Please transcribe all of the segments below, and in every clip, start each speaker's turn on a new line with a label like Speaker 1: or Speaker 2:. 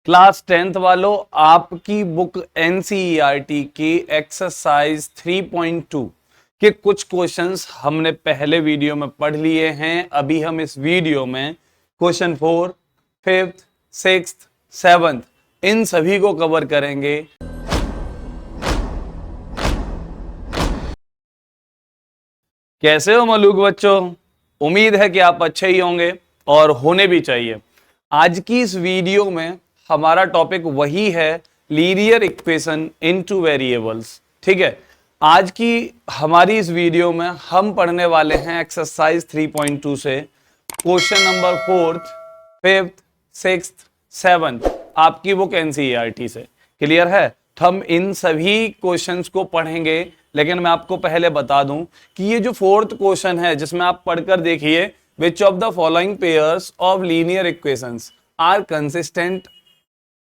Speaker 1: Class 10th वालों, आपकी book NCERT की एक्सरसाइज 3.2 के कुछ क्वेश्चंस हमने पहले वीडियो में पढ़ लिए हैं। अभी हम इस वीडियो में क्वेश्चन 4, 5th, 6th, 7th इन सभी को कवर करेंगे। कैसे हो मलूक बच्चों? उम्मीद है कि आप अच्छे ही होंगे और होने भी चाहिए। आज की इस वीडियो में हमारा टॉपिक वही है, लीनियर इक्वेशन इनटू वेरिएबल्स। ठीक है, आज की हमारी इस वीडियो में हम पढ़ने वाले हैं एक्सरसाइज 3.2 से question number 4th, 5th, 6th, 7th आपकी बुक एनसीईआरटी से। क्लियर है? तो हम इन सभी क्वेश्चंस को पढ़ेंगे, लेकिन मैं आपको पहले बता दूं कि ये जो 4th क्वेश्चन है जिसमें आप पढ़कर देखिए, which of the following pairs of linear equations are consistent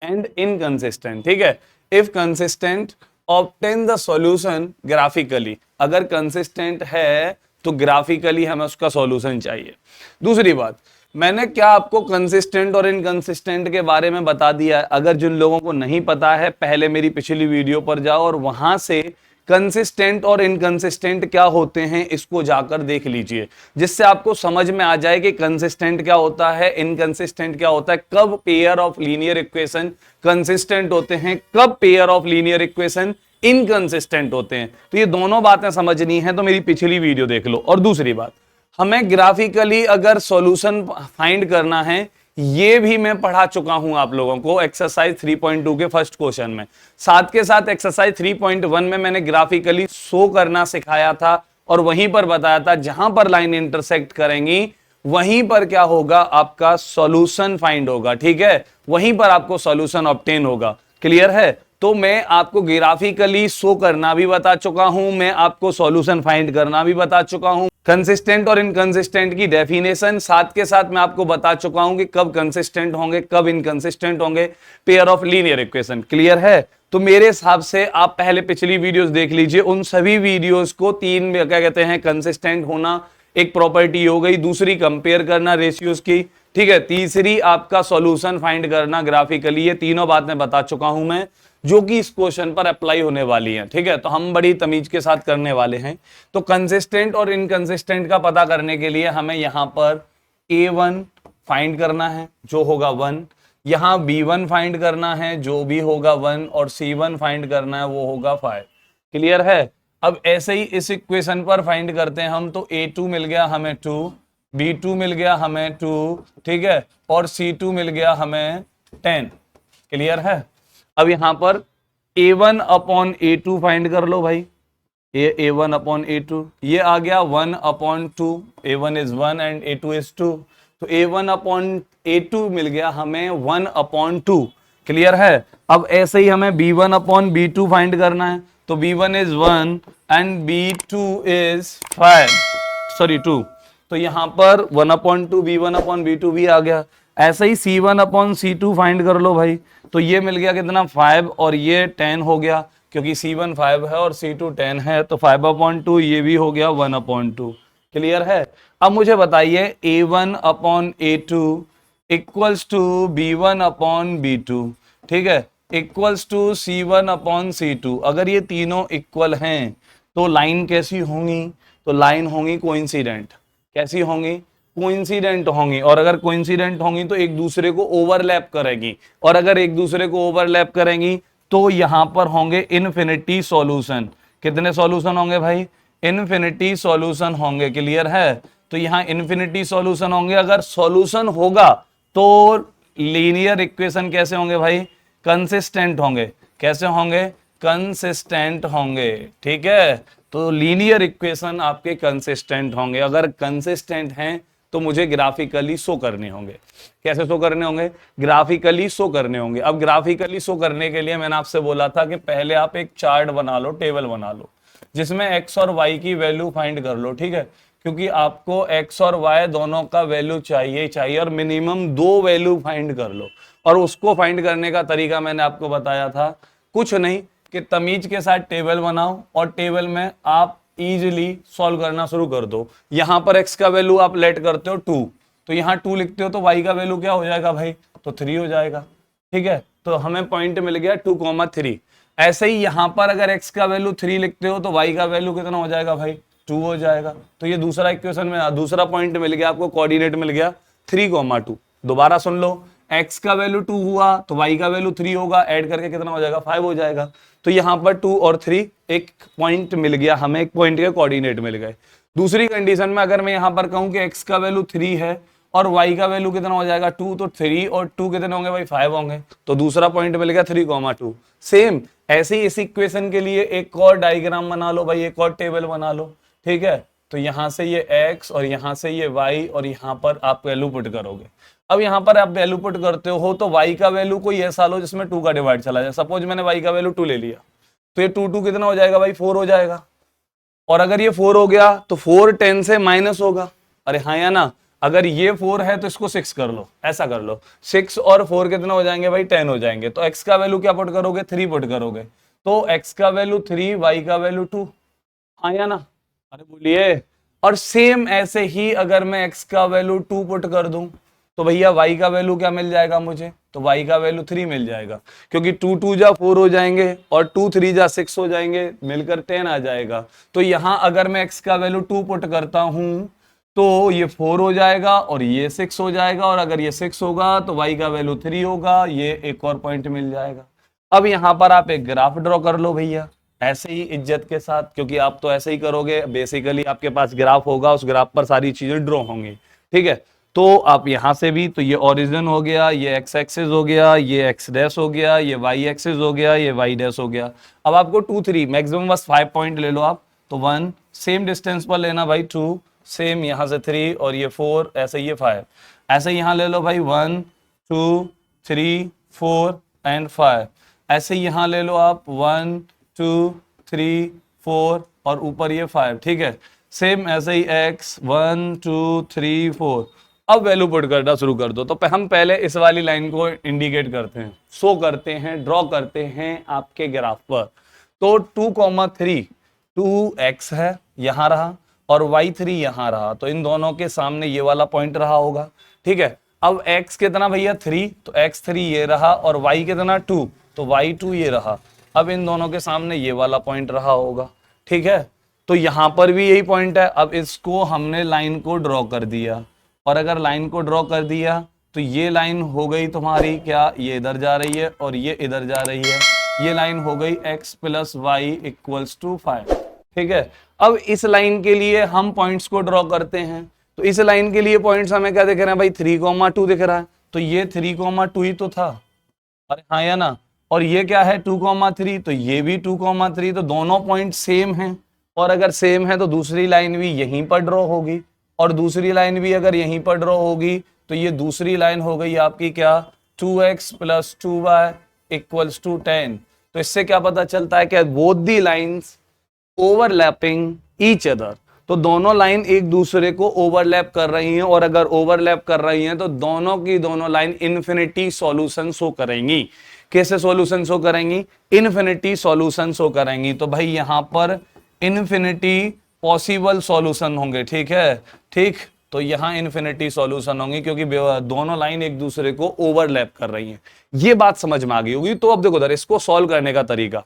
Speaker 1: and inconsistent. ठीक है, if consistent obtain the solution graphically. अगर कंसिस्टेंट है तो ग्राफिकली हमें उसका सॉल्यूशन चाहिए। दूसरी बात, मैंने क्या आपको कंसिस्टेंट और इनकंसिस्टेंट के बारे में बता दिया है। अगर जिन लोगों को नहीं पता है, पहले मेरी पिछली वीडियो पर जाओ और वहां से कंसिस्टेंट और इनकंसिस्टेंट क्या होते हैं इसको जाकर देख लीजिए, जिससे आपको समझ में आ जाए कि कंसिस्टेंट क्या होता है, इनकंसिस्टेंट क्या होता है, कब pair of linear equation consistent होते हैं, कब pair of linear equation inconsistent होते हैं। तो ये दोनों बातें समझनी है तो मेरी पिछली वीडियो देख लो। और दूसरी बात, हमें ग्राफिकली अगर सॉल्यूशन फाइंड करना है, ये भी मैं पढ़ा चुका हूं आप लोगों को एक्सरसाइज 3.2 के फर्स्ट क्वेश्चन में। साथ के साथ एक्सरसाइज 3.1 में मैंने ग्राफिकली शो करना सिखाया था और वहीं पर बताया था जहां पर लाइन इंटरसेक्ट करेंगी वहीं पर क्या होगा, आपका सॉल्यूशन फाइंड होगा। ठीक है, वहीं पर आपको सॉल्यूशन ऑब्टेन होगा। क्लियर है? तो मैं आपको ग्राफिकली शो करना भी बता चुका हूं, मैं आपको सॉल्यूशन फाइंड करना भी बता चुका हूं, कंसिस्टेंट और इनकंसिस्टेंट की डेफिनेशन साथ के साथ मैं आपको बता चुका हूं कि कब कंसिस्टेंट होंगे, कब इनकंसिस्टेंट होंगे pair of linear equation. Clear है? तो मेरे हिसाब से आप पहले पिछली वीडियोस देख लीजिए, उन सभी वीडियोस को तीन क्या कहते हैं, कंसिस्टेंट होना एक प्रॉपर्टी हो गई, दूसरी कंपेयर करना रेशियोज की, ठीक है, तीसरी आपका सॉल्यूशन फाइंड करना ग्राफिकली। ये तीनों बातें बता चुका हूं मैं, जो कि इस क्वेश्चन पर अप्लाई होने वाली है। ठीक है, तो हम बड़ी तमीज के साथ करने वाले हैं। तो कंसिस्टेंट और इनकंसिस्टेंट का पता करने के लिए हमें यहां पर A1 फाइंड करना है जो होगा 1, यहां B1 फाइंड करना है जो भी होगा 1, और C1 फाइंड करना है वो होगा 5। क्लियर है? अब ऐसे ही इस इक्वेशन पर फाइंड करते हैं हम, तो A2 मिल गया हमें 2, B2 मिल गया हमें 2, ठीक है, और C2 मिल गया हमें 10। क्लियर है? अब यहां पर A1 अपॉन A2 फाइंड कर लो भाई, A1 अपॉन A2, ये आ गया 1 upon 2, A1 is 1 and A2 is 2, तो A1 अपॉन A2 मिल गया हमें 1 अपॉन 2। क्लियर है? अब ऐसे ही हमें B1 अपॉन B2 फाइंड करना है, तो B1 is 1 and B2 is 5, sorry 2, तो यहां पर 1 अपॉन 2 B1 अपॉन B2 भी आ गया। ऐसे ही C1 अपॉन C2 फाइंड कर लो भाई, तो ये मिल गया कितना, 5, और ये 10 हो गया, क्योंकि C1 5 है और C2 10 है, तो 5 अपॉन 2 ये भी हो गया 1 अपॉन 2। क्लियर है? अब मुझे बताइए A1 upon A2 equals to B1 upon B2, ठीक है, equals to C1 upon C2। अगर ये तीनों इक्वल हैं तो लाइन कैसी होंगी? तो लाइन होंगी कोइंसिडेंट। कैसी होंगी? कोइंसिडेंट होंगी। और अगर कोइंसिडेंट होंगी तो एक दूसरे को ओवरलैप करेगी, और अगर एक दूसरे को ओवरलैप करेंगी तो यहां पर होंगे इनफिनिटी सॉल्यूशन। कितने सॉल्यूशन होंगे भाई? इनफिनिटी सॉल्यूशन होंगे। क्लियर है? तो यहां इनफिनिटी सॉल्यूशन होंगे। अगर सॉल्यूशन होगा तो लीनियर इक्वेशन कैसे होंगे भाई? कंसिस्टेंट होंगे। कैसे होंगे? कंसिस्टेंट होंगे। ठीक है, तो लीनियर इक्वेशन आपके कंसिस्टेंट होंगे। अगर कंसिस्टेंट हैं तो मुझे ग्राफिकली शो करने होंगे। कैसे शो करने होंगे? ग्राफिकली शो करने होंगे। अब ग्राफिकली शो करने के लिए मैंने आपसे बोला था कि पहले आप एक चार्ट बना लो, टेबल बना लो, जिसमें एक्स और वाई की वैल्यू फाइंड कर लो। ठीक है, क्योंकि आपको एक्स और वाई दोनों का वैल्यू चाहिए चाहिए, और मिनिमम 2 वैल्यू फाइंड कर लो। और उसको फाइंड करने का तरीका मैंने आपको बताया था, कुछ नहीं कि तमीज के साथ टेबल बनाओ और टेबल में आप इजीली सॉल्व करना शुरू कर दो। यहां पर x का वैल्यू आप लेट करते हो 2, तो यहां 2 लिखते हो तो y का वैल्यू क्या हो जाएगा भाई? तो 3 हो जाएगा। ठीक है, तो हमें पॉइंट मिल गया 2,3। ऐसे ही यहां पर अगर x का वैल्यू 3 लिखते हो तो y का वैल्यू कितना हो जाएगा भाई, 2 हो जाएगा। तो ये दूसरा इक्वेशन में दूसरा पॉइंट मिल गया आपको, कोऑर्डिनेट मिल गया 3,2। दोबारा सुन लो, x का वैल्यू 2 हुआ तो y का वैल्यू 3 होगा, ऐड करके कितना हो जाएगा, 5 हो जाएगा। तो यहाँ पर 2 और 3 एक पॉइंट मिल गया हमें, एक पॉइंट के कोऑर्डिनेट मिल गए। दूसरी कंडीशन में अगर मैं यहाँ पर कहूँ कि x का वैल्यू 3 है और y का वैल्यू कितना हो जाएगा 2, तो 3 और 2 कितने होंगे भाई, 5 होंगे। तो दूसरा पॉइंट मिल गया 3,2। सेम ऐसे ही इस इक्वेशन के लिए एक और डायग्राम बना लो भाई, एक और टेबल बना लो, ठीक है। तो यहां से ये x और यहां से ये y और यहां पर आप वैल्यू पुट करोगे। अब यहां पर आप वैल्यू पुट करते हो तो y का वैल्यू कोई ऐसा लो जिसमें 2 का डिवाइड चला जाए। सपोज मैंने y का वैल्यू 2 ले लिया, तो ये 2 2 कितना हो जाएगा भाई, 4 हो जाएगा। और अगर ये 4 हो गया तो 4 10 से माइनस होगा, अरे हाँ या ना। अगर ये 4 है तो इसको 6 कर लो, ऐसा कर लो, 6 और 4 कितना हो जाएंगे भाई, 10 हो जाएंगे। तो x का वैल्यू क्या पुट करोगे, 3 पुट करोगे। तो x का वैल्यू 3, y का वैल्यू 2, हाँ या ना, अरे बोलिए। और सेम ऐसे ही अगर मैं x का वैल्यू 2 पुट कर दूं तो भैया y का वैल्यू क्या मिल जाएगा मुझे, तो y का वैल्यू 3 मिल जाएगा, क्योंकि 2 2 जा 4 हो जाएंगे और 2 3 जा 6 हो जाएंगे, मिलकर 10 आ जाएगा। तो यहां अगर मैं x का वैल्यू 2 पुट करता हूं तो ये 4 हो जाएगा और ये 6 हो जाएगा, और अगर ये 6 होगा तो y का वैल्यू 3 होगा, ये एक और पॉइंट मिल जाएगा। अब यहां पर आप एक ग्राफ ड्रॉ कर लो भैया, ऐसे ही इज्जत के साथ, क्योंकि आप तो ऐसे ही करोगे, बेसिकली आपके पास ग्राफ होगा, उस ग्राफ पर सारी चीजें ड्रॉ होंगी, ठीक है। तो आप यहां से भी, तो ये ओरिजिन हो गया, ये x एक्सिस हो गया, ये x डैश हो गया, ये y एक्सिस हो गया, ये y डैश हो गया। अब आपको 2 3 मैक्सिमम बस 5 पॉइंट ले लो आप, तो 1 सेम डिस्टेंस पर लेना भाई, 2 सेम यहां से 3 और ये 4, ऐसे ये 5, ऐसे यहां ले लो भाई 1 2 3 4 एंड 5, ऐसे यहां ले लो आप 1 2 3 4 और ऊपर ये 5, ठीक है। सेम ऐसे ही x 1 2 3 4। अब वैल्यू पुट करना शुरू कर दो। तो हम पहले इस वाली लाइन को इंडिकेट करते हैं, शो करते हैं, ड्रॉ करते हैं आपके ग्राफ पर। तो 2,3 2x है यहां रहा और y3 यहां रहा, तो इन दोनों के सामने ये वाला पॉइंट रहा होगा, ठीक है। अब x कितना भैया 3, तो x3 ये रहा, और y कितना 2, तो y2 ये रहा। अब इन दोनों के सामने ये वाला पॉइंट रहा होगा, ठीक है। तो यहां पर भी यही पॉइंट है। अब इसको हमने लाइन को ड्रॉ कर दिया, और अगर लाइन को ड्रॉ कर दिया तो ये लाइन हो गई तुम्हारी क्या, ये इधर जा रही है और ये इधर जा रही है, ये लाइन हो गई x plus Y equals to 5, ठीक है। अब इस लाइन के लिए हम पॉइंट्स को ड्रॉ करते हैं, तो इस लाइन के लिए पॉइंट्स हमें क्या दिख रहे हैं भाई, 3,2 दिख रहा है, तो ये 3,2 ही तो था, अरे हाँ या ना। और ये क्या है 2,3, तो ये भी 2,3, तो दोनों पॉइंट सेम हैं, और अगर सेम है तो दूसरी लाइन भी यहीं पर ड्रॉ होगी, और दूसरी लाइन भी अगर यहीं पर ड्रॉ होगी तो ये दूसरी लाइन हो गई आपकी क्या, 2x plus 2y equals to 10। तो इससे क्या पता चलता है कि both the lines overlapping each other, तो दोनों लाइन एक दूसरे को ओवरलैप कर रही हैं, और अगर ओवरलैप कर रही हैं तो दोनों की दोनों लाइन इन्फिनिटी सॉल्यूशन शो करेंगी। कैसे सॉल्यूशन शो करेंगी, इन्फिनिटी सॉल्यूशन शो करेंगी। तो भाई यहां पर इन्फिनिटी पॉसिबल सॉल्यूशन होंगे, ठीक है, ठीक। तो यहां इन्फिनिटी सॉल्यूशन होंगे क्योंकि दोनों लाइन एक दूसरे को ओवरलैप कर रही हैं। ये बात समझ में आ गई होगी। तो अब देखो इधर इसको सॉल्व करने का तरीका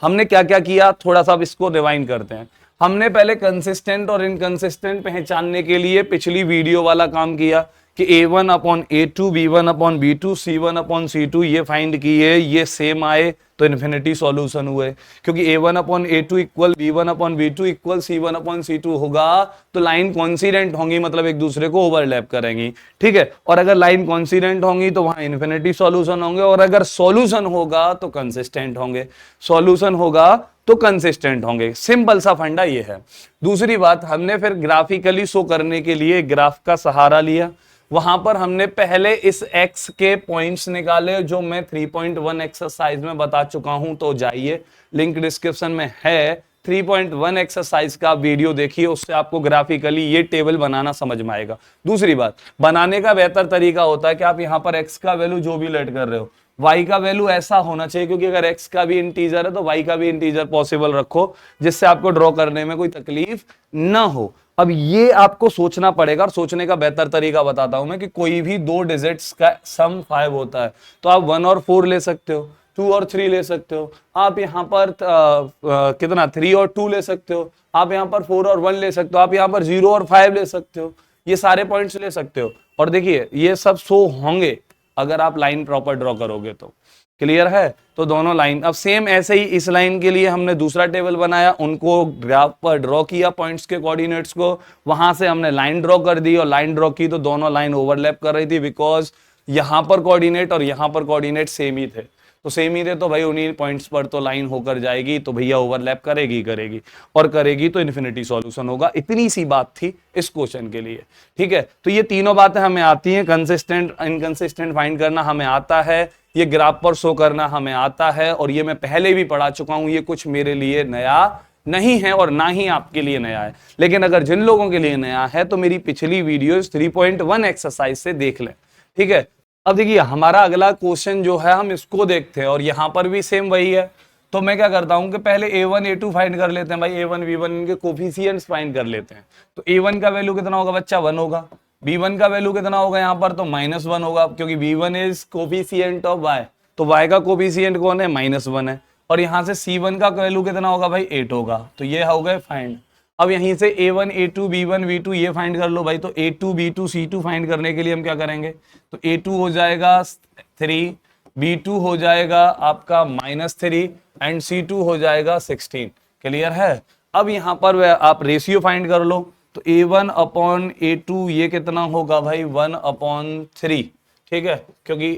Speaker 1: हमने क्या क्या किया, थोड़ा सा अब इसको रिवाइंड करते हैं। हमने पहले कंसिस्टेंट और इनकंसिस्टेंट पहचानने के लिए पिछली वीडियो वाला काम किया कि a1 upon a2, b1 upon b2, c1 upon c2 ये फाइंड किए, ये सेम आए तो इन्फिनिटी सॉल्यूशन हुए। क्योंकि a1 upon a2 equal b1 upon b2 equal c1 upon c2 होगा तो लाइन कॉन्सिडेंट होंगी, मतलब एक दूसरे को ओवरलैप करेंगी, ठीक है। और अगर लाइन कॉन्सिडेंट होंगी तो वहां इन्फिनिटी सॉल्यूशन होंगे, और अगर सॉल्यूशन होगा तो कंसिस्टेंट होंगे, सॉल्यूशन होगा तो कंसिस्टेंट होंगे। सिंपल सा फंडा ये है। दूसरी बात, हमने फिर ग्राफिकली शो करने के लिए ग्राफ का सहारा लिया। वहां पर हमने पहले इस x के पॉइंट्स निकाले जो मैं 3.1 एक्सरसाइज में बता चुका हूं, तो जाइए लिंक डिस्क्रिप्शन में है, 3.1 एक्सरसाइज का वीडियो देखिए, उससे आपको ग्राफिकली ये टेबल बनाना समझ में आएगा। दूसरी बात, बनाने का बेहतर तरीका होता है कि आप यहां पर x का वैल्यू जो भी लेट कर रहे हो, y का वैल्यू ऐसा होना चाहिए, क्योंकि अगर x का भी इंटीजर है तो y का भी इंटीजर पॉसिबल रखो, जिससे आपको ड्रॉ करने में कोई तकलीफ ना हो। अब ये आपको सोचना पड़ेगा, और सोचने का बेहतर तरीका बताता हूं मैं कि कोई भी 2 डिजिट्स का सम 5 होता है, तो आप 1 और 4 ले सकते हो, 2 और 3 ले सकते हो, आप यहाँ पर कितना 3 और 2 ले सकते हो, आप यहाँ पर 4 और 1 ले सकते हो, आप यहाँ पर 0 और 5 ले सकते हो, ये सारे पॉइंट्स ले सकते हो। और देखिए ये सब शो होंगे अगर आप लाइन प्रॉपर ड्रॉ करोगे तो। क्लियर है? तो दोनों लाइन, अब सेम ऐसे ही इस लाइन के लिए हमने दूसरा टेबल बनाया, उनको ग्राफ पर ड्रॉ किया पॉइंट्स के कोऑर्डिनेट्स को, वहां से हमने लाइन ड्रॉ कर दी, और लाइन ड्रॉ की तो दोनों लाइन ओवरलैप कर रही थी, बिकॉज यहां पर कोऑर्डिनेट और यहां पर कोऑर्डिनेट सेम ही थे, तो सेम ही थे, तो भाई उन्हीं पॉइंट्स पर तो लाइन होकर जाएगी, तो भैया ओवरलैप करेगी करेगी, और करेगी तो इन्फिनिटी सॉल्यूशन होगा। इतनी सी बात थी इस क्वेश्चन के लिए। ठीक है, तो ये तीनों बातें हमें आती हैं, कंसिस्टेंट इनकंसिस्टेंट फाइंड करना हमें आता है, ये ग्राफ पर शो करना हमें आता है, और ये मैं पहले भी पढ़ा चुका हूं, ये कुछ मेरे लिए नया नहीं है और ना ही आपके लिए नया है। लेकिन अगर जिन लोगों के लिए नया है तो मेरी पिछली वीडियोस 3.1 एक्सरसाइज से देख लें। ठीक है, अब देखिए हमारा अगला क्वेश्चन जो है हम इसको देखते हैं, और यहां पर भी सेम वही है। तो मैं क्या करता हूं कि पहले a1 a2 फाइंड कर लेते हैं भाई, a1 b1 इनके कोफिशिएंट्स फाइंड कर लेते हैं। तो a1 का वैल्यू कितना होगा बच्चा? 1 होगा। b1 का वैल्यू कितना होगा यहाँ पर? तो -1 होगा, क्योंकि b1 is coefficient of y, तो y का कोफिशिएंट कौन है? -1 है। और यहाँ से c1 का वैल्यू कितना होगा भाई? 8 होगा। तो ये हो गए फाइंड। अब यहीं से a1 a2 b1 b2 ये फाइंड कर लो भाई। तो a2 b2 c2 फाइंड करने के लिए हम क्या करेंगे? तो a2 हो जाएगा 3, b2 हो जाएगा आपका -3 एंड c2 हो जाएगा 16। क्लियर है? अब यहाँ पर आप रेशियो फाइंड कर लो। तो a1 अपॉन a2 ये कितना होगा भाई? 1/3। ठीक है, क्योंकि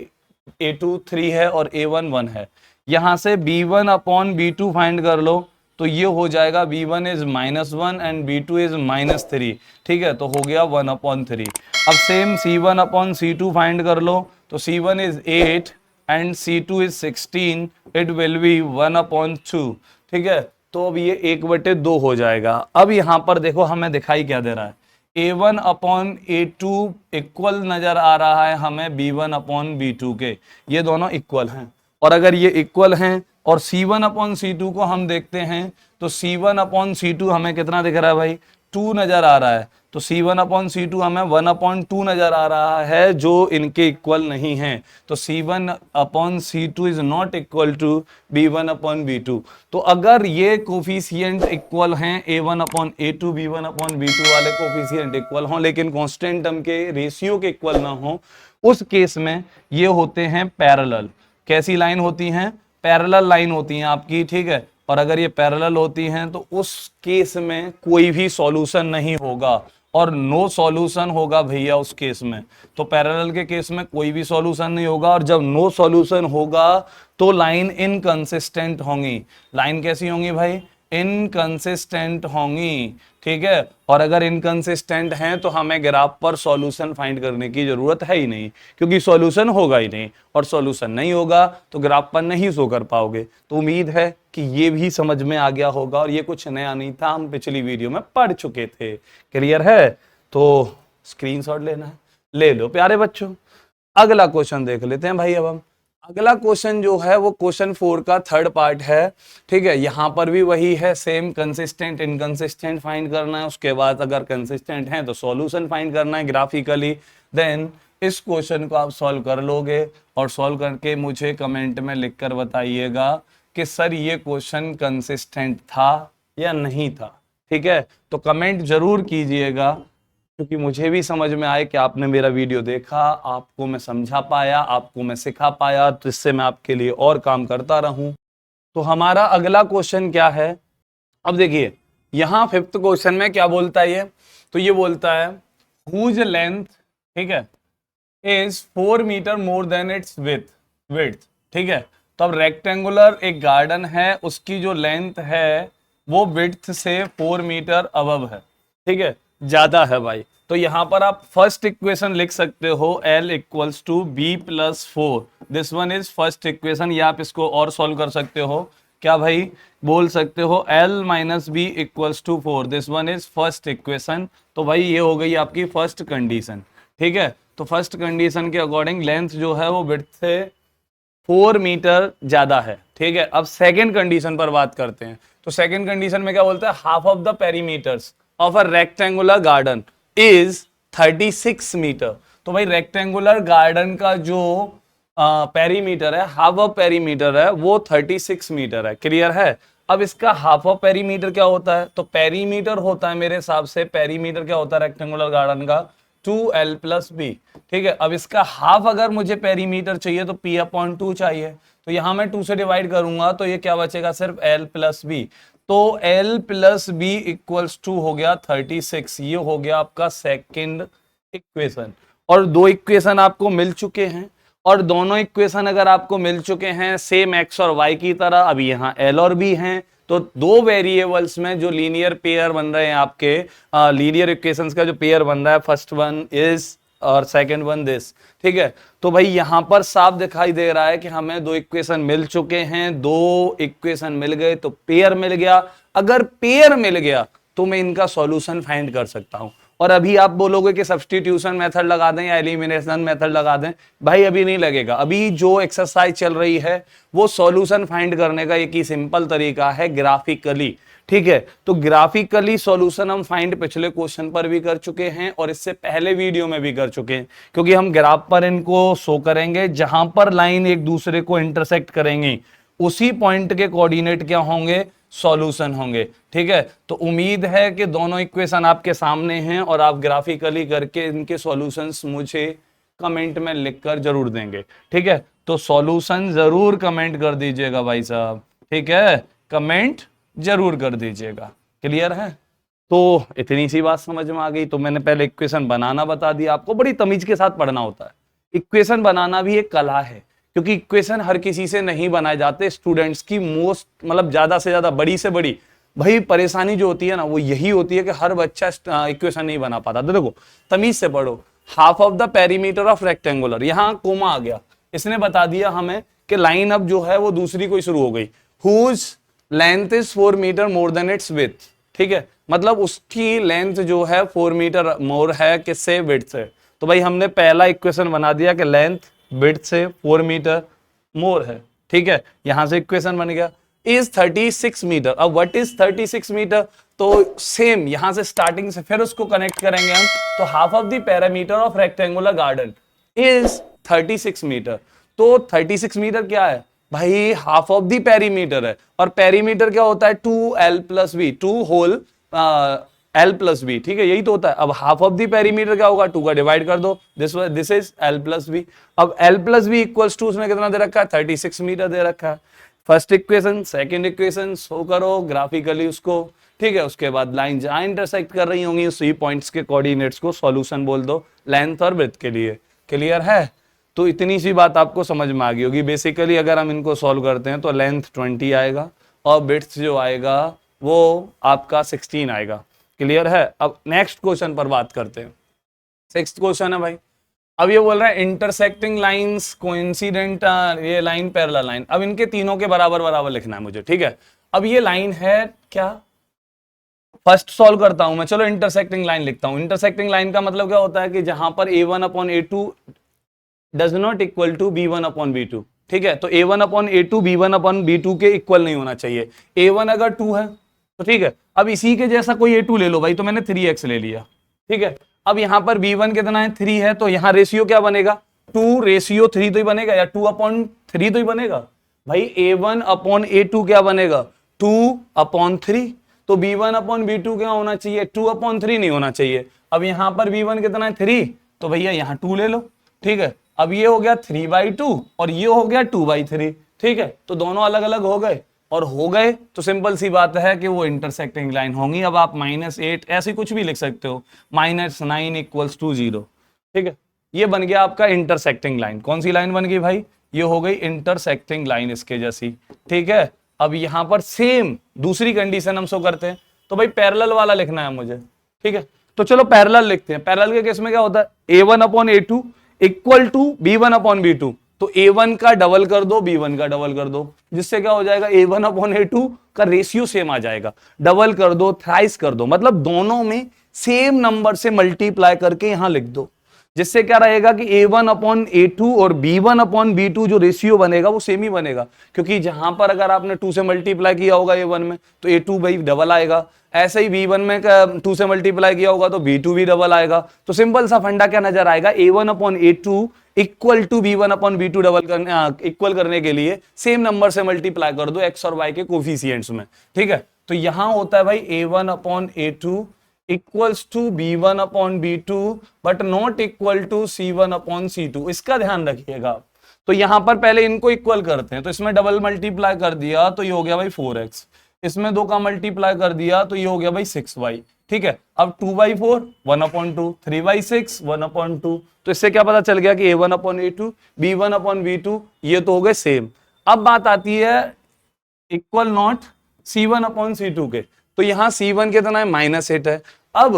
Speaker 1: a2 3 है और a1 1 है। यहां से b1 अपॉन b2 फाइंड कर लो, तो ये हो जाएगा b1 is -1 and b2 is -3। ठीक है, तो हो गया 1/3। अब same c1 upon c2 find कर लो, तो c1 is 8 and c2 is 16, it will be 1/2। ठीक है, तो अब ये 1/2 हो जाएगा। अब यहां पर देखो हमें दिखाई क्या दे रहा है? a1 अपॉन a2 इक्वल नजर आ रहा है हमें b1 अपॉन b2 के, ये दोनों इक्वल हैं। और अगर ये इक्वल हैं और c1 अपॉन c2 को हम देखते हैं, तो c1 अपॉन c2 हमें कितना दिख रहा है भाई? 2 नजर आ रहा है। तो c1 अपॉन c2 हमें 1/2 नजर आ रहा है, जो इनके इक्वल नहीं है। तो c1 upon c2 is not equal to b1 upon b2। तो अगर ये कोफिशिएंट इक्वल हैं, a1 upon a2 b1 upon b2 वाले कोफिशिएंट इक्वल हों, लेकिन कांस्टेंट टर्म के रेशियो के इक्वल ना हो, उस केस में ये होते हैं पैरेलल। कैसी लाइन होती हैं? पैरेलल लाइन होती हैं आपकी। ठीक है, और अगर ये पैरेलल होती हैं तो उस केस में कोई भी सॉल्यूशन नहीं होगा, और नो सॉल्यूशन होगा भैया उस केस में। तो पैरेलल के केस में कोई भी सॉल्यूशन नहीं होगा, और जब नो सॉल्यूशन होगा तो लाइन इनकंसिस्टेंट होंगी। लाइन कैसी होंगी भाई? इनकंसिस्टेंट होंगी। ठीक है, और अगर इनकंसिस्टेंट हैं तो हमें ग्राफ पर सॉल्यूशन फाइंड करने की जरूरत है ही नहीं, क्योंकि सॉल्यूशन होगा ही नहीं, और सॉल्यूशन नहीं होगा तो ग्राफ पर नहीं शो कर पाओगे। तो उम्मीद है कि ये भी समझ में आ गया होगा, और ये कुछ नया नहीं था, हम पिछली वीडियो में पढ़ चुके थे। क्लियर है? तो स्क्रीनशॉट लेना है, ले लो प्यारे बच्चों। अगला क्वेश्चन देख लेते हैं भाई। अब हम अगला क्वेश्चन जो है वो क्वेश्चन 4 का थर्ड पार्ट है। ठीक है, यहां पर भी वही है, सेम कंसिस्टेंट इनकंसिस्टेंट फाइंड करना है, उसके बाद अगर कंसिस्टेंट है तो सॉल्यूशन फाइंड करना है ग्राफिकली। देन इस क्वेश्चन को आप सॉल्व कर लोगे, और सॉल्व करके मुझे कमेंट में लिखकर बताइएगा कि सर ये क्वेश्चन कंसिस्टेंट था या नहीं था। ठीक है, तो कमेंट जरूर कीजिएगा, क्योंकि मुझे भी समझ में आए कि आपने मेरा वीडियो देखा, आपको मैं समझा पाया, आपको मैं सिखा पाया, तो इससे मैं आपके लिए और काम करता रहूं। तो हमारा अगला क्वेश्चन क्या है? अब देखिए यहां 5th क्वेश्चन में क्या बोलता है ये? तो ये बोलता है हुज लेंथ, ठीक है, is 4 metre more than its width. ठीक है, तो अब रेक्टेंगुलर एक गार्डन है, उसकी जो लेंथ है वो विड्थ से 4 मीटर अबव है। ठीक है, ज्यादा है भाई। तो यहां पर आप फर्स्ट इक्वेशन लिख सकते हो, L equals to B plus 4। This one is first equation, या आप इसको और सॉल्व कर सकते हो। क्या भाई? बोल सकते हो L minus B equals to 4। This one is first equation. तो भाई ये हो गई आपकी फर्स्ट कंडीशन। ठीक है, तो फर्स्ट कंडीशन के अकॉर्डिंग लेंथ जो है वो विड्थ से 4 मीटर ज्यादा है। ठीक है, अब सेकेंड कंडीशन पर बात करते हैं। तो सेकेंड कंडीशन में क्या बोलता है? Half of the perimeters of a rectangular garden is 36 metre. तो भाई रेक्टेंगुलर गार्डन का जो पेरीमीटर है, हाफ ऑफ पेरीमीटर है, वो 36 मीटर है। क्लियर है? अब इसका हाफ ऑफ पेरीमीटर क्या होता है? तो पेरीमीटर होता है मेरे हिसाब से, पेरीमीटर क्या होता है रेक्टेंगुलर गार्डन का? 2l plus B. ठीक है, अब इसका हाफ अगर मुझे पेरीमीटर चाहिए तो p अपॉन 2 चाहिए, तो यहां मैं 2 से डिवाइड करूंगा तो ये क्या बचेगा? सिर्फ l प्लस बी। तो l plus B equals to हो गया 36। ये हो गया आपका सेकेंड इक्वेशन। और दो इक्वेशन आपको मिल चुके हैं, और दोनों इक्वेशन अगर आपको मिल चुके हैं सेम x और y की तरह, अभी यहाँ l और b हैं, तो दो वेरिएबल्स में जो लीनियर पेयर बन रहे हैं आपके, लीनियर इक्वेशंस का जो पेयर बन रहा है, फर्स्ट वन इज और सेकंड वन दिस। ठीक है, तो भाई यहां पर साफ दिखाई दे रहा है कि हमें दो इक्वेशन मिल चुके हैं, दो इक्वेशन मिल गए तो पेयर मिल गया। अगर पेयर मिल गया तो मैं इनका सॉल्यूशन फाइंड कर सकता हूं। और अभी आप बोलोगे कि सब्स्टिट्यूशन मेथड लगा दें या एलिमिनेशन मेथड लगा दें, भाई अभी नहीं लगेगा। अभी जो एक्सरसाइज चल रही है वो सॉल्यूशन फाइंड करने का एक ही सिंपल तरीका है, ग्राफिकली। ठीक है, तो ग्राफिकली सॉल्यूशन हम फाइंड पिछले क्वेश्चन पर भी कर चुके हैं और इससे पहले वीडियो में भी कर चुके हैं, क्योंकि हम ग्राफ पर इनको शो करेंगे, जहां पर लाइन एक दूसरे को इंटरसेक्ट करेंगे उसी पॉइंट के कोऑर्डिनेट क्या होंगे? सॉल्यूशन होंगे। ठीक है, तो उम्मीद है कि दोनों इक्वेशन आपके सामने हैं और आप ग्राफिकली करके इनके सॉल्यूशंस मुझे कमेंट में लिखकर जरूर देंगे। ठीक है, तो सॉल्यूशन जरूर कमेंट कर दीजिएगा भाई साहब। ठीक है, कमेंट जरूर कर दीजिएगा। क्लियर है? तो इतनी सी बात समझ में आ गई। तो मैंने पहले इक्वेशन बनाना बता दिया आपको, बड़ी तमीज के साथ पढ़ना होता है। इक्वेशन बनाना भी एक कला है, क्योंकि इक्वेशन हर किसी से नहीं बनाए जाते। स्टूडेंट्स की मोस्ट मतलब ज्यादा से ज्यादा बड़ी से बड़ी भाई परेशानी जो होती है ना, वो यही होती है कि हर बच्चा इक्वेशन नहीं बना पाता। तो देखो तमीज से पढ़ो, half of the perimeter of rectangular, यहां कोमा आ गया, इसने बता दिया हमें कि लाइन अब जो है वो दूसरी कोई शुरू हो गई, whose length is 4 metre more than its width. ठीक है, मतलब उसकी लेंथ जो है 4 मीटर मोर है किससे? विड्थ से। तो भाई हमने पहला इक्वेशन बना दिया कि लेंथ विड्थ से 4 मीटर मोर है। ठीक है, यहां से इक्वेशन बन गया इज 36 मीटर। अब व्हाट इज 36 मीटर? तो सेम यहां से स्टार्टिंग से फिर उसको कनेक्ट करेंगे हम, तो half of the perimeter of rectangular garden is 36 metre. तो 36 मीटर क्या है भाई? हाफ ऑफ दी पेरीमीटर है, और पेरीमीटर क्या होता है? 2l plus B, 2 whole l plus B. ठीक है, यही तो होता है। अब हाफ ऑफ दी पेरीमीटर क्या होगा? 2 का डिवाइड कर दो, this is l plus B. अब l plus B equals to उसमें कितना दे रखा है? 36 मीटर दे रखा है। First equation second equation show करो ग्राफिकली उसको। ठीक है, उसके बाद लाइन जहां इंटरसेक्ट कर रही होंगी उसी पॉइंट्स के कोऑर्डिनेट्स को सॉल्यूशन बोल दो, लेंथ और ब्रेथ के लिए। क्लियर है? तो इतनी सी बात आपको समझ में आ गई होगी। बेसिकली अगर हम इनको सॉल्व करते हैं तो लेंथ 20 आएगा और ब्रेथ जो आएगा वो आपका 16 आएगा। क्लियर है? अब नेक्स्ट क्वेश्चन पर बात करते हैं। 6th क्वेश्चन है भाई, अब ये बोल रहा है इंटरसेक्टिंग लाइंस कोइंसिडेंट, ये लाइन पैरेलल लाइन। अब इनके तीनों के बराबर बराबर लिखना है मुझे। ठीक है, अब ये लाइन है क्या? फर्स्ट सॉल्व करता हूं मैं, चलो इंटरसेक्टिंग लाइन लिखता हूं। इंटरसेक्टिंग लाइन का मतलब क्या होता है कि जहां पर a1 upon a2 does not equal to b1 upon b2। ठीक है, तो a1 upon a2 b1 upon b2 के इक्वल नहीं होना चाहिए। a1 अगर 2 है तो ठीक है, अब इसी के जैसा कोई a2 ले लो भाई, तो मैंने 3x ले लिया। ठीक है, अब यहां पर b1 कितना है? 3 है, तो यहां रेशियो क्या बनेगा? 2 रेशियो 3 तो ही बनेगा, या 2 अपॉन 3 तो ही बनेगा भाई। a1 अपॉन a2 क्या बनेगा? 2 अपॉन 3। तो b1 अपॉन b2 क्या होना चाहिए? 2 अपॉन 3 नहीं होना चाहिए। अब यहां पर b1 कितना है? 3, तो भैया यहां 2 ले लो। ठीक है, अब ये हो गया 3/2 और ये हो गया 2/3। ठीक है, तो दोनों अलग अलग हो गए, और हो गए तो सिंपल सी बात है कि वो इंटरसेक्टिंग लाइन होंगी। अब आप -8 ऐसे कुछ भी लिख सकते हो, -9 इक्वल्स टू 0। ठीक है, ये बन गया आपका इंटरसेक्टिंग लाइन। कौन सी लाइन बन गई भाई? ये हो गई इंटरसेक्टिंग लाइन इसके जैसी। ठीक है, अब यहां पर सेम दूसरी कंडीशन हम शो करते हैं, तो भाई पैरेलल वाला लिखना है मुझे। ठीक है, तो चलो पैरेलल लिखते हैं। पैरेलल के केस में क्या होता है? a1 upon a2 equal to b1 upon b2। तो a1 का डबल कर दो, b1 का डबल कर दो, जिससे क्या हो जाएगा? a1 अपॉन a2 का रेशियो सेम आ जाएगा। डबल कर दो, थ्राइस कर दो, मतलब दोनों में सेम नंबर से मल्टीप्लाई करके यहां लिख दो। जिससे क्या रहेगा कि a1 अपॉन a2 और b1 अपॉन b2 जो रेशियो बनेगा वो सेम ही बनेगा, क्योंकि जहां पर अगर आपने 2 से मल्टीप्लाई किया होगा a1 में तो a2 भाई डबल आएगा, ऐसे ही b1 में 2 से मल्टीप्लाई किया होगा तो b2 भी डबल आएगा। तो सिंपल सा फंडा क्या नजर आएगा, a1 upon a2 equal to b1 upon b2 double करने इक्वल करने के लिए सेम नंबर से मल्टीप्लाई कर दो x और y के कोफिशिएंट्स में, ठीक है। तो यहां होता है भाई a1 upon a2 equals to b1 upon b2 but not equal to c1 upon c2, इसका ध्यान रखिएगा आप। तो यहां पर पहले इनको इक्वल करते हैं, तो इसमें डबल मल्टीप्लाई कर दिया तो ये हो गया भाई 4x, इसमें 2 का मल्टीप्लाई कर दिया तो ये हो गया भाई 6y, ठीक है। अब 2/4 1/2, 3/6 1/2, तो इससे क्या पता चल गया कि a1 upon a2 b1 upon b2 ये तो हो गए सेम। अब बात आती है equal not c1 upon c2 के, तो यहां c1 कितना है -8 है। अब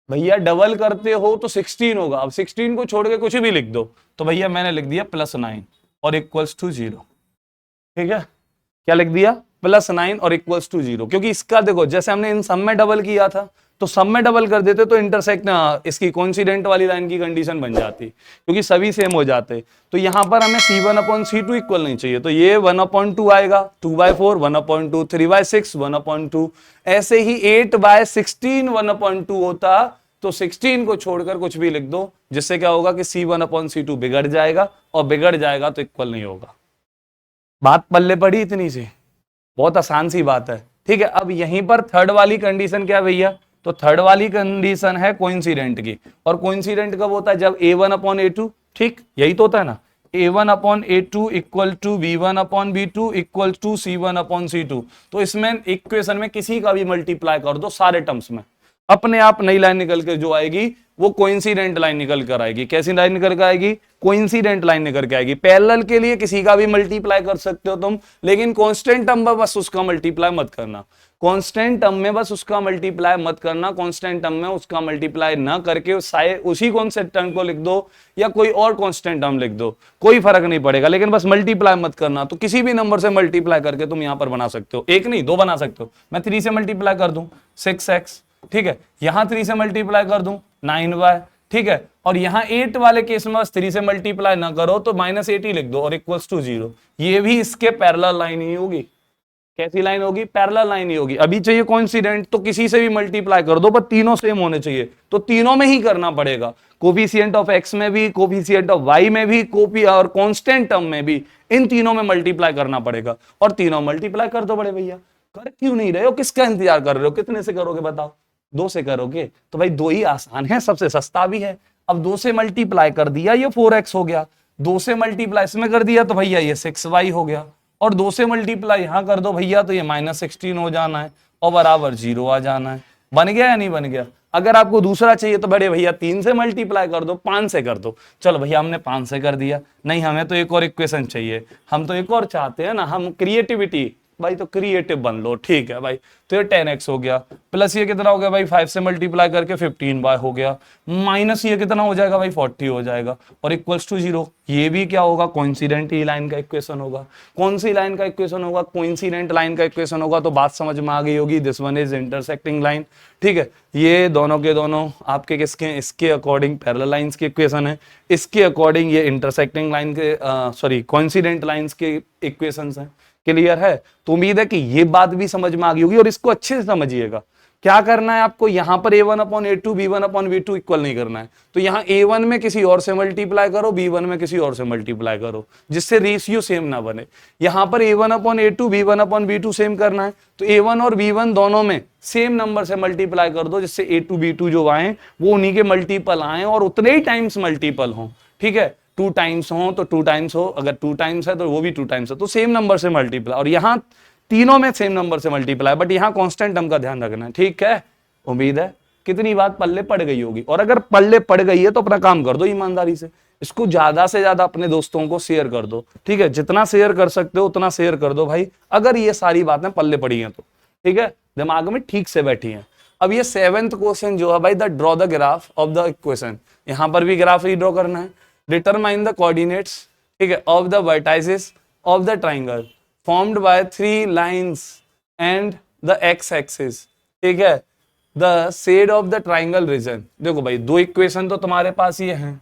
Speaker 1: भैया डबल करते हो तो 16 होगा, अब 16 को छोड़ के कुछ भी लिख दो, तो भैया मैंने लिख दिया +9 और इक्वल्स टू 0, ठीक है। क्या लिख दिया, +9 और इक्वल्स टू 0, क्योंकि इसका देखो जैसे हमने इन सब में डबल किया था तो सब में डबल कर देते तो इंटरसेक्ट इसकी कोइंसिडेंट वाली लाइन की कंडीशन बन जाती, क्योंकि सभी सेम हो जाते। तो यहां पर हमें c1 अपॉन c2 इक्वल नहीं चाहिए, तो ये 1/2 आएगा, 2/4 1/2, 3/6 1/2, ऐसे ही 8/16 1/2 होता, तो 16 को छोड़कर कुछ भी लिख दो, जिससे क्या होगा कि c1 अपॉन c2 बिगड़ जाएगा, और बिगड़ जाएगा तो इक्वल नहीं होगा। बात पल्ले पड़ी इतनी सी, बहुत आसान सी बात है, ठीक है। अब यहीं पर थर्ड वाली कंडीशन क्या भैया, तो थर्ड वाली कंडीशन है कोइंसिडेंट की, और कोइंसिडेंट कब होता है, जब a1 अपॉन a2, ठीक यही तो होता है ना, a1 upon a2 equal to b1 upon b2 equal to c1 upon c2। तो इसमें इक्वेशन में किसी का भी मल्टीप्लाई कर दो सारे टर्म्स में, अपने आप नई लाइन निकल के जो आएगी वो कोइंसिडेंट लाइन निकल कर आएगी। कैसी लाइन निकल कर आएगी, कोइंसिडेंट लाइन निकल के आएगी। पैरेलल के लिए किसी का भी मल्टीप्लाई कर सकते हो तुम, लेकिन कांस्टेंट टर्म में बस उसका मल्टीप्लाई मत करना, कांस्टेंट टर्म में बस उसका मल्टीप्लाई मत करना, कांस्टेंट टर्म में उसका मल्टीप्लाई ना करके उसी कांस्टेंट टर्म को लिख दो या कोई और कांस्टेंट टर्म लिख दो, कोई फर्क नहीं पड़ेगा, लेकिन बस मल्टीप्लाई मत करना। तो किसी भी नंबर से मल्टीप्लाई करके तुम यहां पर बना सकते हो, एक नहीं 2 बना सकते हो। मैं 3 से मल्टीप्लाई कर दूं 6x, ठीक है, यहां 3 से मल्टीप्लाई कर दूं 9y, ठीक है, और यहां 8 वाले केस में बस 3 से मल्टीप्लाई ना करो तो -8 ही लिख दो और इक्वल्स टू 0। ये भी इसके पैरेलल लाइन ही होगी। कैसी लाइन होगी, पैरेलल लाइन ही होगी। अभी चाहिए कोइंसिडेंट, तो किसी से भी मल्टीप्लाई कर दो, पर तीनों सेम होने चाहिए, तो तीनों में ही करना पड़ेगा, कोफिशिएंट ऑफ x में भी, कोफिशिएंट ऑफ y में भी, और कांस्टेंट टर्म में भी, इन तीनों में मल्टीप्लाई करना पड़ेगा, और तीनों मल्टीप्लाई कर दो। बड़े भैया कर क्यों नहीं रहे हो, किसका इंतजार कर रहे हो, कितने से करोगे बताओ, 2 से करोगे, तो भाई 2 ही आसान है, सबसे सस्ता भी है। अब 2 से मल्टीप्लाई कर दिया ये 4x हो गया, 2 से मल्टीप्लाई इसमें कर दिया तो भैया ये 6y हो गया, और 2 से मल्टीप्लाई यहां कर दो भैया तो ये -16 हो जाना है और बराबर 0 आ जाना है। बन गया या नहीं बन गया। अगर आपको दूसरा चाहिए तो बड़े भैया 3 से मल्टीप्लाई कर दो, 5 से कर दो। चलो भैया हमने 5 से कर दिया, नहीं हमें तो एक और इक्वेशन चाहिए, हम तो एक और चाहते हैं ना, हम क्रिएटिविटी, भाई तो क्रिएटिव बन लो, ठीक है भाई। तो ये 10x हो गया, प्लस ये कितना हो गया भाई 5 से मल्टीप्लाई करके 15y हो गया, माइनस ये कितना हो जाएगा भाई 40 हो जाएगा, और इक्वल्स टू 0। ये भी क्या होगा, कोइंसिडेंट ही लाइन का इक्वेशन होगा। कौन सी लाइन का इक्वेशन होगा, कोइंसिडेंट लाइन का इक्वेशन होगा। तो बात समझ में आ गई होगी, this one is intersecting line, ठीक है। ये दोनों के दोनों आपके किसके, इसके अकॉर्डिंग पैरेलल लाइंस की इक्वेशन है, इसके अकॉर्डिंग ये इंटरसेक्टिंग लाइन के सॉरी कोइंसिडेंट लाइंस के इक्वेशंस हैं। क्लियर है। तो उम्मीद है कि ये बात भी समझ में आ गई होगी, और इसको अच्छे से समझिएगा। क्या करना है आपको, यहां पर a1 upon a2 b1 upon b2 equal नहीं करना है, तो यहां a1 में किसी और से मल्टीप्लाई करो, b1 में किसी और से मल्टीप्लाई करो, जिससे रेशियो सेम ना बने। यहां पर a1 upon a2 b1 upon b2 same करना है, तो a1 और b1 दोनों में सेम नंबर से मल्टीप्लाई कर दो, जिससे a2 b2 जो आए वो उन्हीं के मल्टीपल आए और उतने ही टाइम्स मल्टीपल हो, ठीक है। 2 टाइम्स हो तो 2 टाइम्स हो, अगर 2 टाइम्स है तो वो भी 2 टाइम्स है, तो सेम नंबर से मल्टीप्लाई, और यहां तीनों में सेम नंबर से मल्टीप्लाई, बट यहां कांस्टेंट टर्म का ध्यान रखना है, ठीक है। उम्मीद है कितनी बात पल्ले पड़ गई होगी, और अगर पल्ले पड़ गई है तो अपना काम कर दो ईमानदारी से, इसको ज्यादा से ज्यादा अपने दोस्तों को शेयर कर दो, ठीक है। जितना शेयर कर सकते हो उतना शेयर कर दो भाई, अगर ये सारी बातें पल्ले पड़ी हैं तो, ठीक है, दिमाग में ठीक से बैठी हैं। अब ये 7th क्वेश्चन जो है भाई, the draw the graph of the equation, यहां पर भी ग्राफ ही ड्रॉ करना है। डिटरमाइन द कोऑर्डिनेट्स, ठीक है, of the vertices of the triangle formed by 3 lines and the x axis, ठीक है। The shade of the triangle region. देखो भाई, दो इक्वेशन तो तुम्हारे पास ये हैं,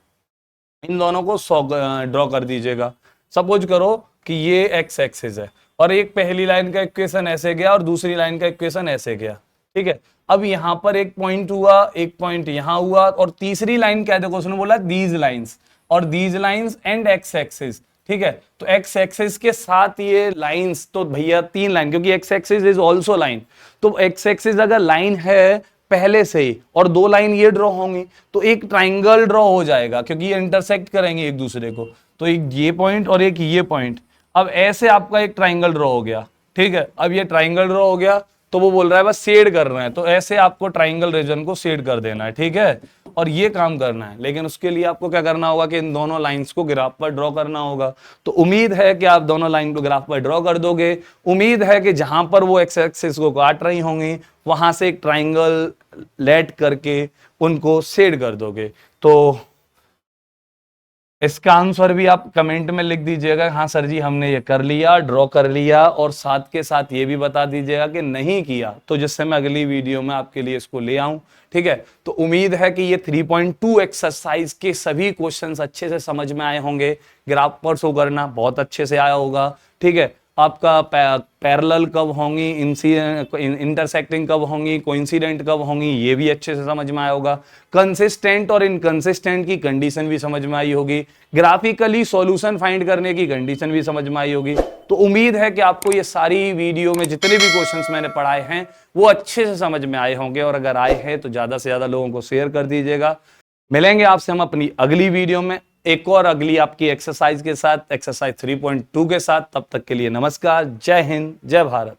Speaker 1: इन दोनों को ड्रॉ कर दीजिएगा। सपोज करो कि ये एक्स एक्सिस है और एक पहली लाइन का इक्वेशन ऐसे गया और दूसरी लाइन का इक्वेशन ऐसे गया, ठीक है। अब यहां पर एक पॉइंट हुआ, एक पॉइंट यहां हुआ, और तीसरी लाइन क्या है, देखो उसने बोला दीज लाइंस और these lines and x axis, ठीक है। तो एक्स एक्सिस के साथ ये लाइंस, तो भैया तीन लाइन, क्योंकि x axis is also line, तो एक्स एक्सिस अगर लाइन है पहले से ही और दो लाइन ये ड्रॉ होंगी तो एक ट्राइंगल ड्रॉ हो जाएगा, क्योंकि ये इंटरसेक्ट करेंगे एक दूसरे को। तो एक ये पॉइंट और एक ये पॉइंट, अब ऐसे आपका एक ट्राइंगल ड्रॉ हो गया, ठीक है। अब ये ट्राइंगल ड्रॉ हो गया तो वो बोल रहा है बस शेड कर रहे हैं, तो ऐसे आपको ट्राइंगल रीजन को शेड कर देना है, ठीक है, और ये काम करना है। लेकिन उसके लिए आपको क्या करना होगा कि इन दोनों लाइंस को ग्राफ पर ड्रॉ करना होगा। तो उम्मीद है कि आप दोनों लाइन को ग्राफ पर ड्रॉ कर दोगे। उम्मीद है कि जहां पर वो एक्स एक्सिस को काट रही होंगी वहां से एक ट्राइंगल लेट करके उनको शेड कर दोगे। तो इसका आंसर भी आप कमेंट में लिख दीजिएगा, हाँ सर जी हमने ये कर लिया, ड्रॉ कर लिया, और साथ के साथ ये भी बता दीजिएगा कि नहीं किया, तो जिससे मैं अगली वीडियो में आपके लिए इसको ले आऊं, ठीक है। तो उम्मीद है कि ये 3.2 एक्सरसाइज के सभी क्वेश्चंस अच्छे से समझ में आए होंगे। ग्राफ पर शो करना बहुत अच्छे से आया होगा, ठीक है। आपका पैरेलल कब होंगी, इंटरसेक्टिंग कब होंगी, कोइंसिडेंट कब होंगी, ये भी अच्छे से समझ में आया होगा। कंसिस्टेंट और इनकंसिस्टेंट की कंडीशन भी समझ में आई होगी। ग्राफिकली सॉल्यूशन फाइंड करने की कंडीशन भी समझ में आई होगी। तो उम्मीद है कि आपको ये सारी वीडियो में जितने भी क्वेश्चंस मैंने पढ़ाए हैं वो अच्छे से समझ में आए होंगे, और अगर आए हैं तो ज्यादा से ज्यादा लोगों को शेयर कर दीजिएगा। मिलेंगे आपसे हम अपनी अगली वीडियो में एक और अगली आपकी एक्सरसाइज के साथ, एक्सरसाइज 3.2 के साथ। तब तक के लिए नमस्कार, जय हिंद, जय भारत।